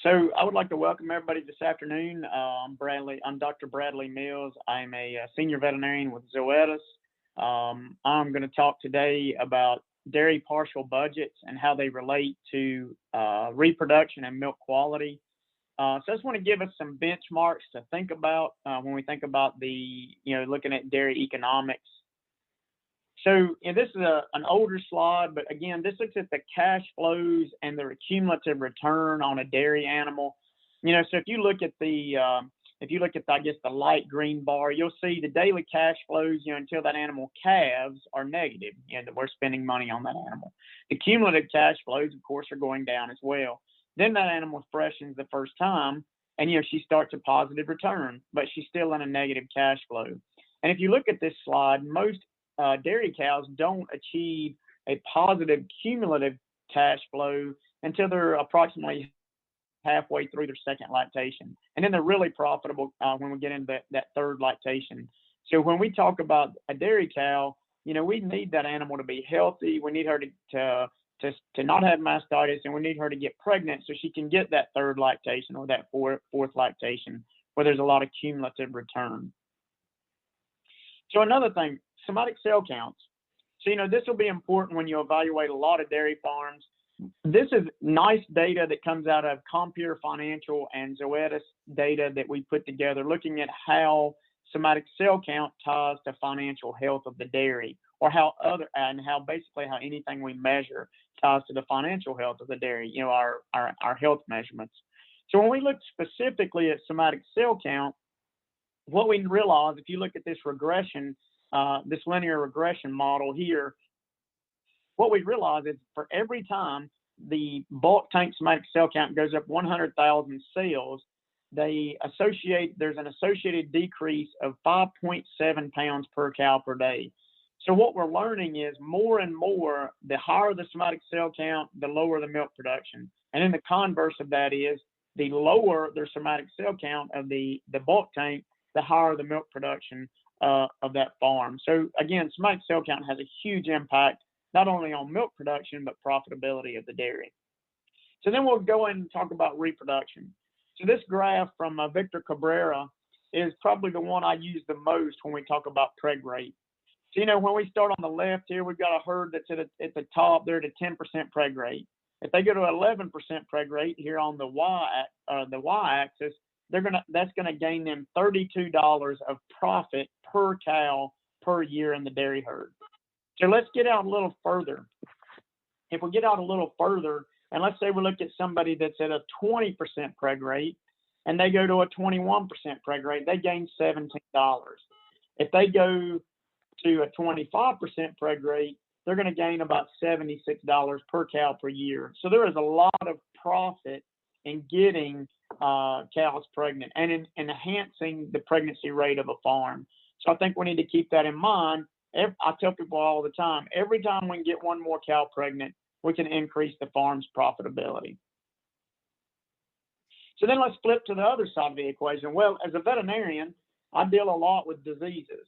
So I would like to welcome everybody this afternoon. I'm Dr. Bradley Mills. I'm a senior veterinarian with Zoetis. I'm going to talk today about dairy partial budgets and how they relate to reproduction and milk quality. So I just want to give us some benchmarks to think about when we think about looking at dairy economics. So this is an older slide, but again, this looks at the cash flows and the cumulative return on a dairy animal. So if you look at I guess the light green bar, you'll see the daily cash flows, until that animal calves are negative, that we're spending money on that animal. The cumulative cash flows, of course, are going down as well. Then that animal freshens the first time, and she starts a positive return, but she's still in a negative cash flow. And if you look at this slide, most dairy cows don't achieve a positive cumulative cash flow until they're approximately halfway through their second lactation. And then they're really profitable when we get into that third lactation. So when we talk about a dairy cow, we need that animal to be healthy. We need her to not have mastitis, and we need her to get pregnant so she can get that third lactation or that fourth lactation where there's a lot of cumulative return. So another thing, somatic cell counts. So, this will be important when you evaluate a lot of dairy farms. This is nice data that comes out of Compeer Financial and Zoetis data that we put together, looking at how somatic cell count ties to financial health of the dairy, or how anything we measure ties to the financial health of the dairy, our health measurements. So when we look specifically at somatic cell count, what we realize, if you look at this regression, this linear regression model here, what we realize is for every time the bulk tank somatic cell count goes up 100,000 cells, there's an associated decrease of 5.7 pounds per cow per day. So what we're learning is more and more, the higher the somatic cell count, the lower the milk production. And then the converse of that is the lower their somatic cell count of the bulk tank, the higher the milk production of that farm. So again, somatic cell count has a huge impact, not only on milk production, but profitability of the dairy. So then we'll go in and talk about reproduction. So this graph from Victor Cabrera is probably the one I use the most when we talk about preg rate. So, when we start on the left here, we've got a herd that's at the top, they're at a 10% preg rate. If they go to 11% preg rate here on the y-axis, that's gonna gain them $32 of profit per cow per year in the dairy herd. So let's get out a little further. If we get out a little further, and let's say we look at somebody that's at a 20% preg rate, and they go to a 21% preg rate, they gain $17. If they go to a 25% preg rate, they're going to gain about $76 per cow per year. So there is a lot of profit in getting cows pregnant and in enhancing the pregnancy rate of a farm. So I think we need to keep that in mind. I tell people all the time, every time we can get one more cow pregnant, we can increase the farm's profitability. So then let's flip to the other side of the equation. Well, as a veterinarian, I deal a lot with diseases.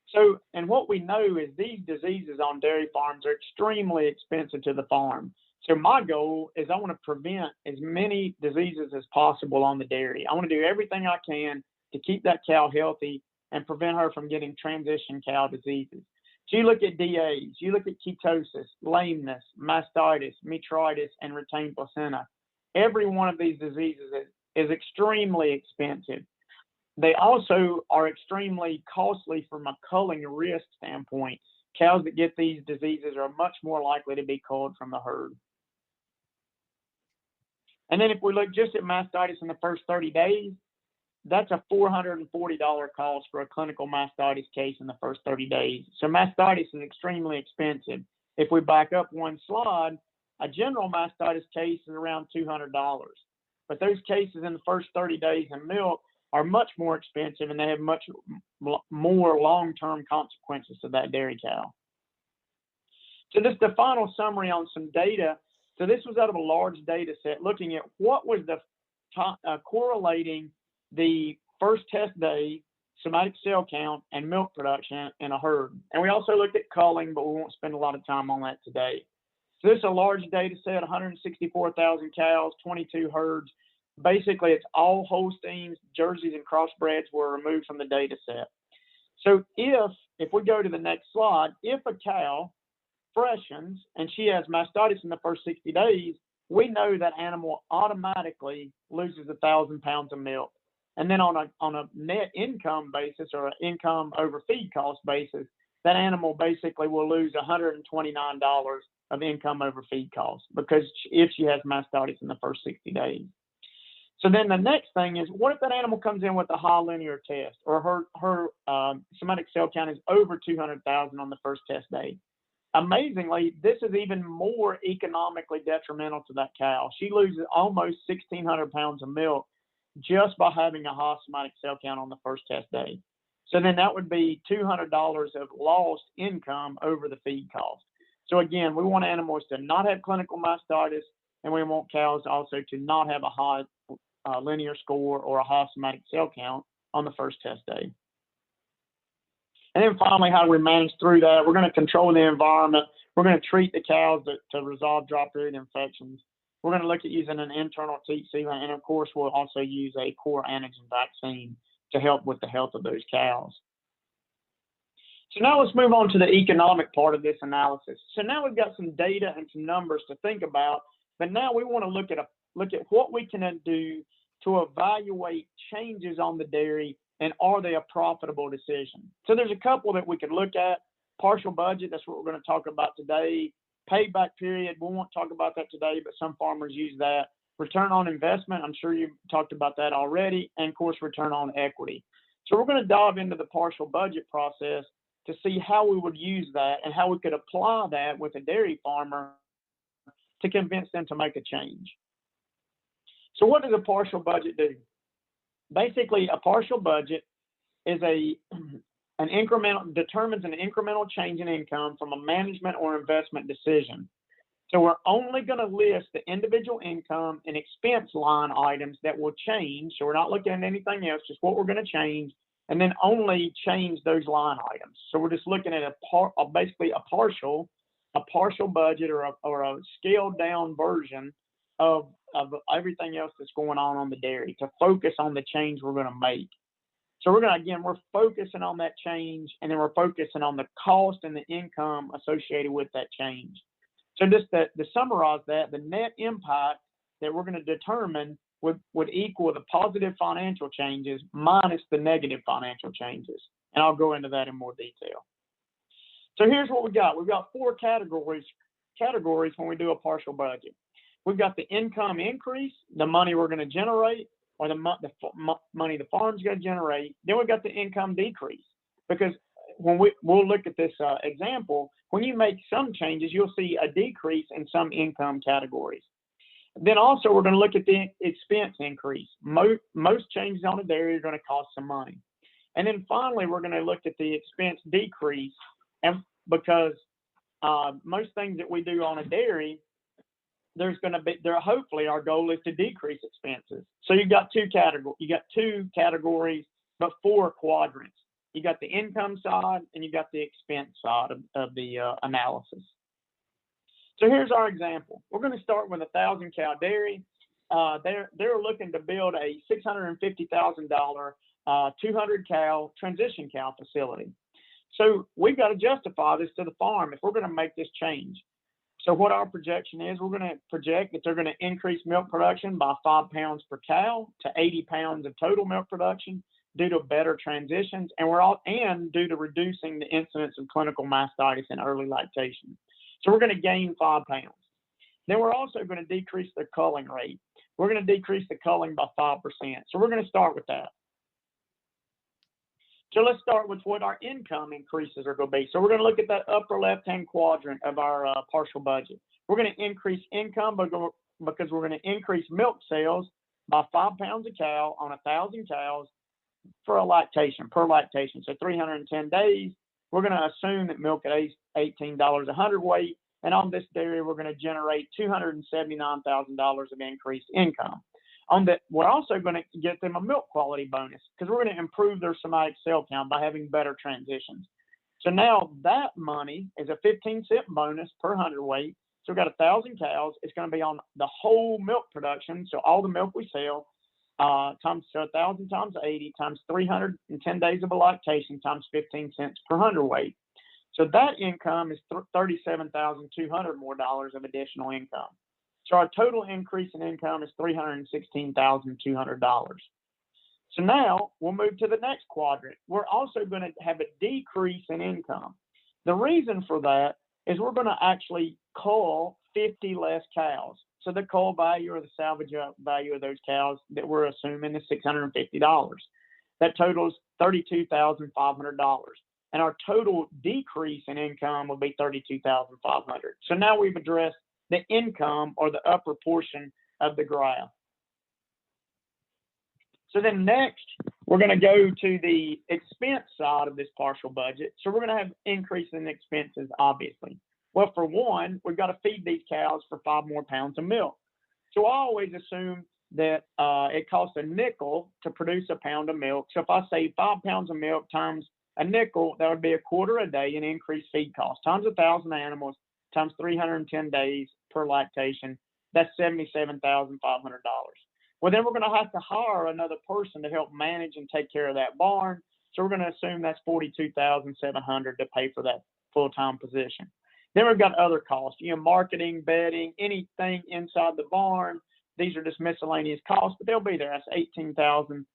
So, and what we know is these diseases on dairy farms are extremely expensive to the farm. So my goal is I want to prevent as many diseases as possible on the dairy. I want to do everything I can to keep that cow healthy and prevent her from getting transition cow diseases. So you look at DAs, you look at ketosis, lameness, mastitis, metritis, and retained placenta. Every one of these diseases is extremely expensive. They also are extremely costly from a culling risk standpoint. Cows that get these diseases are much more likely to be culled from the herd. And then if we look just at mastitis in the first 30 days, that's a $440 cost for a clinical mastitis case in the first 30 days. So mastitis is extremely expensive. If we back up one slide, a general mastitis case is around $200. But those cases in the first 30 days in milk are much more expensive, and they have much more long-term consequences to that dairy cow. So this is the final summary on some data. So this was out of a large data set looking at what was the correlating the first test day somatic cell count and milk production in a herd. And we also looked at culling, but we won't spend a lot of time on that today. So this is a large data set, 164,000 cows, 22 herds. Basically, it's all Holsteins, Jerseys, and crossbreds were removed from the data set. So if we go to the next slide, if a cow freshens and she has mastitis in the first 60 days, we know that animal automatically loses 1,000 pounds of milk. And then on a net income basis, or an income over feed cost basis, that animal basically will lose $129 of income over feed cost, because if she has mastitis in the first 60 days. So then the next thing is, what if that animal comes in with a high linear test, or her somatic cell count is over 200,000 on the first test day? Amazingly, this is even more economically detrimental to that cow. She loses almost 1,600 pounds of milk just by having a high somatic cell count on the first test day. So then that would be $200 of lost income over the feed cost. So again, we want animals to not have clinical mastitis, and we want cows also to not have a high linear score or a high somatic cell count on the first test day. And then finally, how do we manage through that? We're going to control the environment. We're going to treat the cows to resolve dry period infections. We're going to look at using an internal teat sealant, and of course, we'll also use a core antigen vaccine to help with the health of those cows. So now let's move on to the economic part of this analysis. So now we've got some data and some numbers to think about, but now we want to look at what we can do to evaluate changes on the dairy, and are they a profitable decision? So there's a couple that we could look at. Partial budget, that's what we're going to talk about today. Payback period, we won't talk about that today, but some farmers use that. Return on investment, I'm sure you've talked about that already, and of course, return on equity. So we're going to dive into the partial budget process to see how we would use that and how we could apply that with a dairy farmer to convince them to make a change. So what does a partial budget do? Basically, a partial budget is determines an incremental change in income from a management or investment decision. So we're only going to list the individual income and expense line items that will change. So we're not looking at anything else, just what we're going to change, and then only change those line items. So we're just looking at basically a partial budget, or a scaled down version of everything else that's going on the dairy, to focus on the change we're going to make. So we're focusing on that change, and then we're focusing on the cost and the income associated with that change. So just to summarize that, the net impact that we're going to determine would equal the positive financial changes minus the negative financial changes. And I'll go into that in more detail. So here's what we got. We've got 4 categories when we do a partial budget. We've got the income increase, the money we're going to generate, or the money the farm's going to generate. Then we've got the income decrease, because when we'll look at this example, when you make some changes, you'll see a decrease in some income categories. Then also we're going to look at the expense increase. Most changes on a dairy are going to cost some money. And then finally, we're going to look at the expense decrease, and because most things that we do on a dairy, hopefully our goal is to decrease expenses. So you got two categories, but 4 quadrants. You got the income side and you got the expense side of the analysis. So here's our example. We're going to start with a 1,000 cow dairy. They're looking to build a $650,000 200 cow transition cow facility. So we've got to justify this to the farm if we're going to make this change. So what our projection is, we're going to project that they're going to increase milk production by 5 pounds per cow to 80 pounds of total milk production due to better transitions, and due to reducing the incidence of clinical mastitis and early lactation. So we're going to gain 5 pounds. Then we're also going to decrease the culling rate. We're going to decrease the culling by 5%. So we're going to start with that. So let's start with what our income increases are going to be. So we're going to look at that upper left-hand quadrant of our partial budget. We're going to increase income because we're going to increase milk sales by 5 pounds a cow on 1,000 cows per lactation. So 310 days. We're going to assume that milk at $18 a hundredweight, and on this dairy, we're going to generate $279,000 of increased income. We're also going to get them a milk quality bonus because we're going to improve their somatic cell count by having better transitions. So now that money is a 15-cent bonus per hundredweight. So we've got 1,000 cows. It's going to be on the whole milk production. So all the milk we sell, times 1,000 times 80 times 310 days of lactation times 15 cents per hundredweight. So that income is $37,200 more dollars of additional income. So our total increase in income is $316,200. So now we'll move to the next quadrant. We're also going to have a decrease in income. The reason for that is we're going to actually cull 50 less cows. So the cull value or the salvage value of those cows that we're assuming is $650. That totals $32,500. And our total decrease in income will be $32,500. So now we've addressed the income or the upper portion of the graph. So then next, we're going to go to the expense side of this partial budget. So we're going to have increase in expenses, obviously. Well, for one, we've got to feed these cows for 5 more pounds of milk. So I always assume that it costs a nickel to produce a pound of milk. So if I say 5 pounds of milk times a nickel, that would be $0.25 a day in increased feed cost, times 1,000 animals, times 310 days per lactation. That's $77,500. Well, then we're going to have to hire another person to help manage and take care of that barn. So we're going to assume that's $42,700 to pay for that full-time position. Then we've got other costs, marketing, bedding, anything inside the barn. These are just miscellaneous costs, but they'll be there. That's $18,250.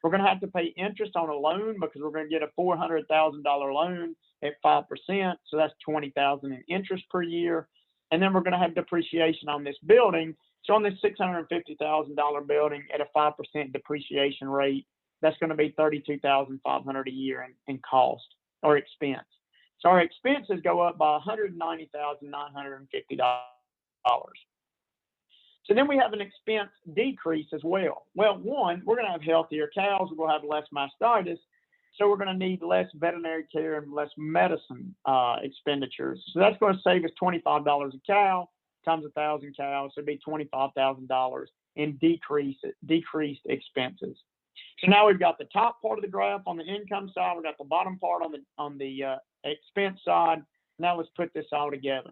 We're going to have to pay interest on a loan because we're going to get a $400,000 loan at 5%. So that's $20,000 in interest per year. And then we're going to have depreciation on this building. So on this $650,000 building at a 5% depreciation rate, that's going to be $32,500 a year in cost or expense. So our expenses go up by $190,950. So then we have an expense decrease as well. Well, one, we're going to have healthier cows. We're going to have less mastitis. So we're going to need less veterinary care and less medicine expenditures. So that's going to save us $25 a cow times 1,000 cows. So it'd be $25,000 in decreased expenses. So now we've got the top part of the graph on the income side. We've got the bottom part on the expense side. Now let's put this all together.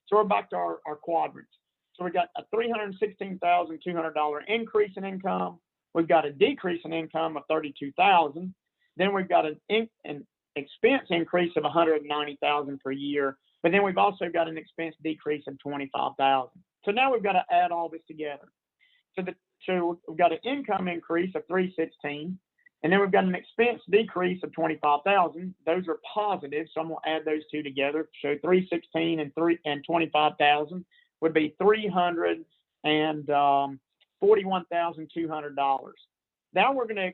So we're back to our quadrants. So we got a $316,200 increase in income. We've got a decrease in income of $32,000. Then we've got an expense increase of $190,000 per year. But then we've also got an expense decrease of $25,000. So now we've got to add all this together. So we've got an income increase of $316,000, and then we've got an expense decrease of $25,000. Those are positive, so I'm going to add those two together. So $316,000 and $25,000 would be $341,200. Now we're going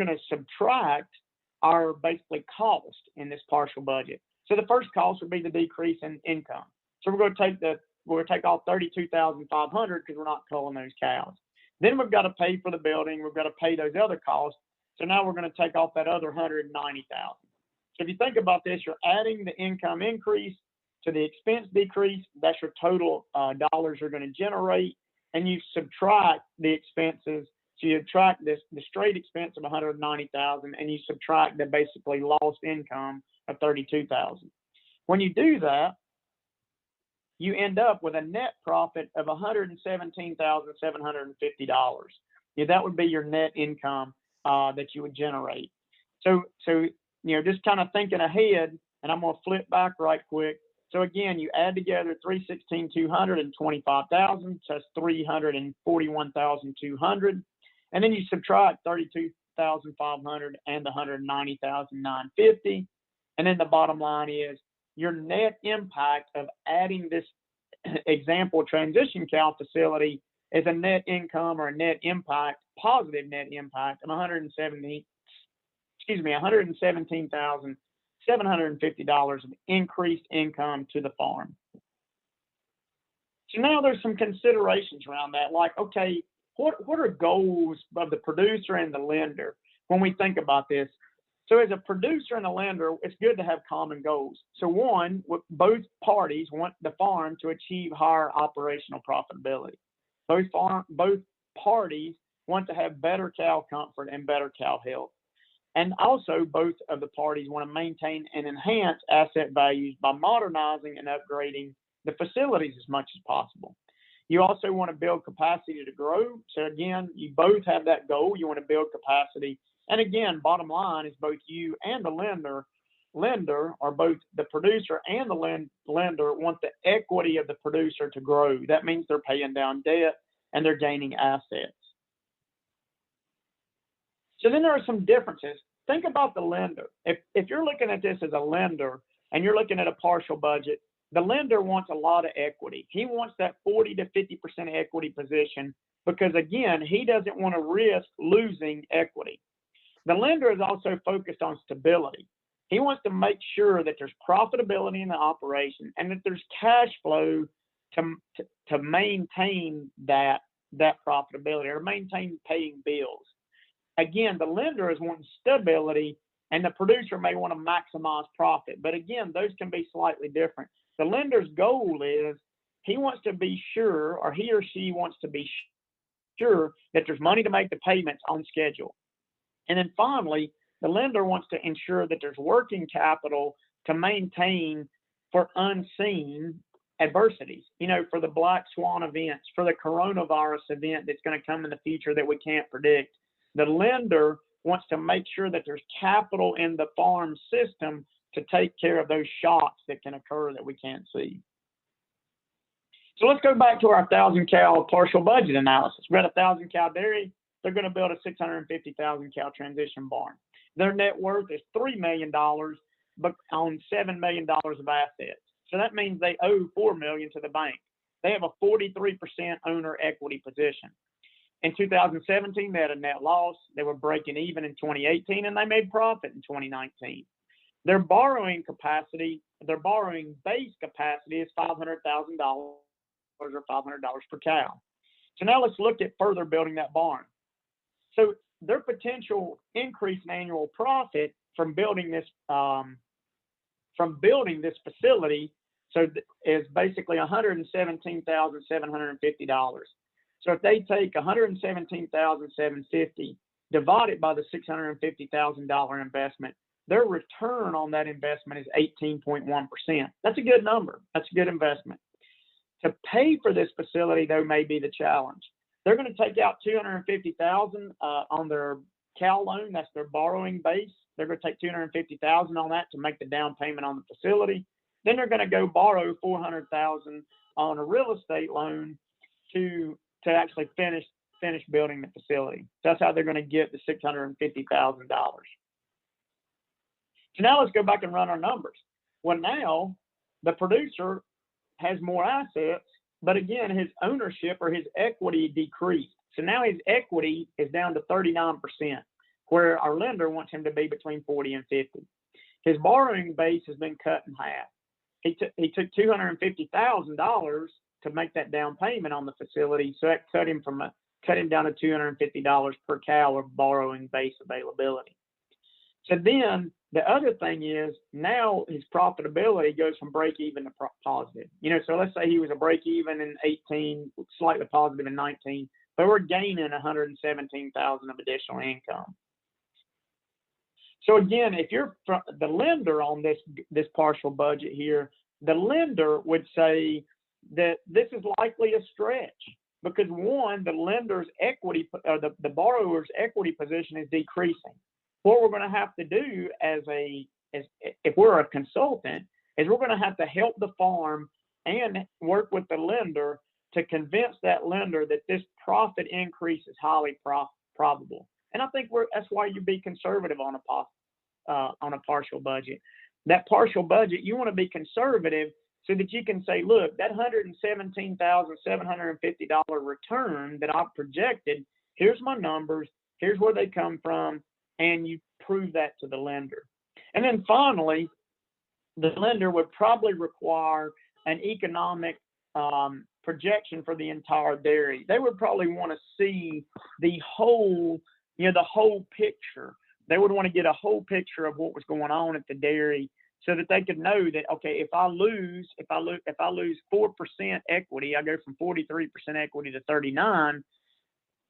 to subtract our basically cost in this partial budget. So the first cost would be the decrease in income. So we're going to take off $32,500 because we're not culling those cows. Then we've got to pay for the building. We've got to pay those other costs. So now we're going to take off that other $190,000. So if you think about this, you're adding the income increase to the expense decrease. That's your total dollars you're going to generate, and you subtract the expenses. So you subtract the straight expense of $190,000, and you subtract the basically lost income of $32,000. When you do that, you end up with a net profit of $117,750. That would be your net income that you would generate. So just kind of thinking ahead, and I'm going to flip back right quick. So again, you add together $316,200 and $25,000, so that's $341,200, and then you subtract $32,500 and the $190,950, and then the bottom line is your net impact of adding this example transition cow facility is a net income or a net impact, positive net impact of $117,750 of increased income to the farm. So now there's some considerations around that, like, okay, what are goals of the producer and the lender when we think about this? So as a producer and a lender, it's good to have common goals. So one, both parties want the farm to achieve higher operational profitability. Both parties want to have better cow comfort and better cow health. And also, both of the parties want to maintain and enhance asset values by modernizing and upgrading the facilities as much as possible. You also want to build capacity to grow. So again, you both have that goal. You want to build capacity. And again, bottom line is both you and the lender, or both the producer and the lender, want the equity of the producer to grow. That means they're paying down debt and they're gaining assets. So then there are some differences. Think about the lender. If you're looking at this as a lender and you're looking at a partial budget, the lender wants a lot of equity. He wants that 40 to 50% equity position because, again, he doesn't want to risk losing equity. The lender is also focused on stability. He wants to make sure that there's profitability in the operation and that there's cash flow to maintain that profitability or maintain paying bills. Again, the lender is wanting stability and the producer may want to maximize profit. But again, those can be slightly different. The lender's goal is he wants to be sure, or he or she wants to be sure that there's money to make the payments on schedule. And then finally, the lender wants to ensure that there's working capital to maintain for unseen adversities, for the black swan events, for the coronavirus event that's going to come in the future that we can't predict. The lender wants to make sure that there's capital in the farm system to take care of those shocks that can occur that we can't see. So let's go back to our 1,000 cow partial budget analysis. We're at 1,000 cow dairy. They're going to build a 650,000 cow transition barn. Their net worth is $3 million, but on $7 million of assets. So that means they owe $4 million to the bank. They have a 43% owner equity position. In 2017, they had a net loss. They were breaking even in 2018, and they made profit in 2019. Their borrowing base capacity is $500,000 or $500 per cow. So now let's look at further building that barn. So their potential increase in annual profit from building this facility is basically $117,750. So if they take $117,750, divide it by the $650,000 investment, their return on that investment is 18.1%. That's a good number. That's a good investment. To pay for this facility, though, may be the challenge. They're going to take out $250,000 on their cow loan. That's their borrowing base. They're going to take $250,000 on that to make the down payment on the facility. Then they're going to go borrow $400,000 on a real estate loan to actually finish building the facility. That's how they're going to get the $650,000. So now let's go back and run our numbers. Well, now the producer has more assets, but again, his ownership or his equity decreased. So now his equity is down to 39%, where our lender wants him to be between 40 and 50. His borrowing base has been cut in half. He took $250,000 to make that down payment on the facility, so that cut him down to $250 per cow of borrowing base availability. So then the other thing is now his profitability goes from break even to positive. So let's say he was a break even in 18, slightly positive in 19, but we're gaining $117,000 of additional income. So again, if you're the lender on this partial budget here, the lender would say that this is likely a stretch because one, the lender's equity or the borrower's equity position is decreasing. What we're going to have to do if we're a consultant is we're going to have to help the farm and work with the lender to convince that lender that this profit increase is highly probable. And I think that's why you be conservative on a partial budget. That partial budget, you want to be conservative so that you can say, look, that $117,750 return that I've projected, here's my numbers, here's where they come from, and you prove that to the lender. And then finally, the lender would probably require an economic projection for the entire dairy. They would probably want to see the whole picture. They would want to get a whole picture of what was going on at the dairy so that they could know that, okay, if I lose 4% equity, I go from 43% equity to 39%.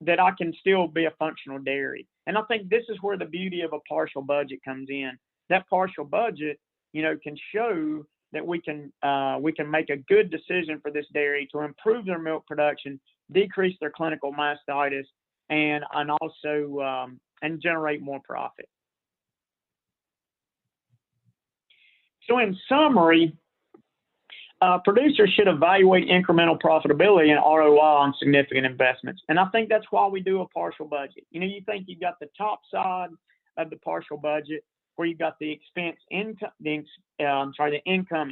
that I can still be a functional dairy. And I think this is where the beauty of a partial budget comes in. That partial budget, can show that we can make a good decision for this dairy to improve their milk production, decrease their clinical mastitis, and also and generate more profit. So in summary, producers should evaluate incremental profitability and ROI on significant investments. And I think that's why we do a partial budget. You think you've got the top side of the partial budget where you've got the income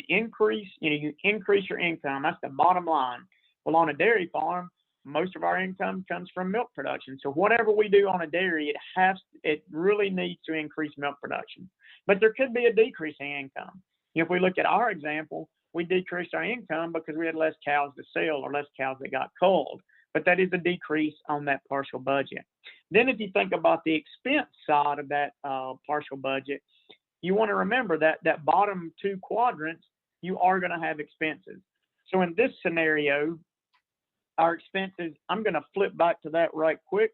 increase. You increase your income. That's the bottom line. Well, on a dairy farm, most of our income comes from milk production. So whatever we do on a dairy, it really needs to increase milk production. But there could be a decrease in income. If we look at our example, we decreased our income because we had less cows to sell or less cows that got culled. But that is a decrease on that partial budget. Then if you think about the expense side of that partial budget, you want to remember that bottom two quadrants, you are going to have expenses. So in this scenario, our expenses, I'm going to flip back to that right quick.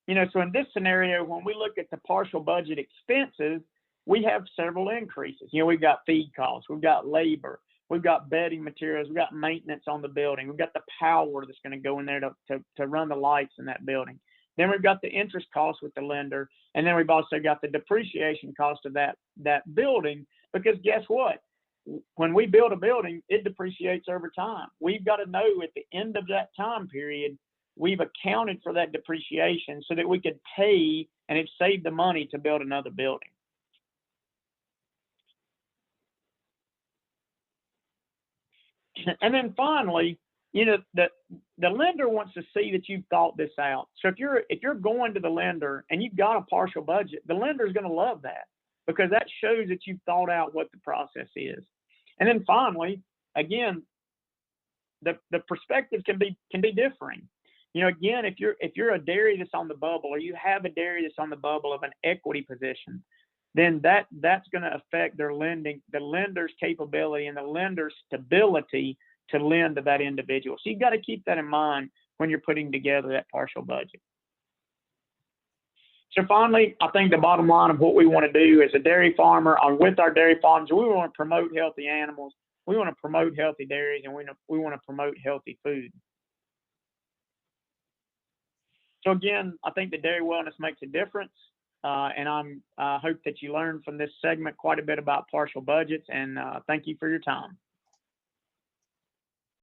So in this scenario, when we look at the partial budget expenses, we have several increases. We've got feed costs, we've got labor, we've got bedding materials, we've got maintenance on the building, we've got the power that's going to go in there to run the lights in that building. Then we've got the interest costs with the lender, and then we've also got the depreciation cost of that building, because guess what? When we build a building, it depreciates over time. We've got to know at the end of that time period, we've accounted for that depreciation so that we could pay and it saved the money to build another building. And then finally, the lender wants to see that you've thought this out. So if you're going to the lender and you've got a partial budget, the lender is going to love that, because that shows that you've thought out what the process is. And then finally, again, the perspective can be differing. Again, if you're a dairy that's on the bubble, or you have a dairy that's on the bubble of an equity position, then that's going to affect the lender's capability and the lender's stability to lend to that individual. So you've got to keep that in mind when you're putting together that partial budget. So finally, I think the bottom line of what we want to do as a dairy farmer, or with our dairy farms, we want to promote healthy animals, we want to promote healthy dairies, and we want to promote healthy food. So again, I think the dairy wellness makes a difference. And I hope that you learned from this segment quite a bit about partial budgets, and thank you for your time.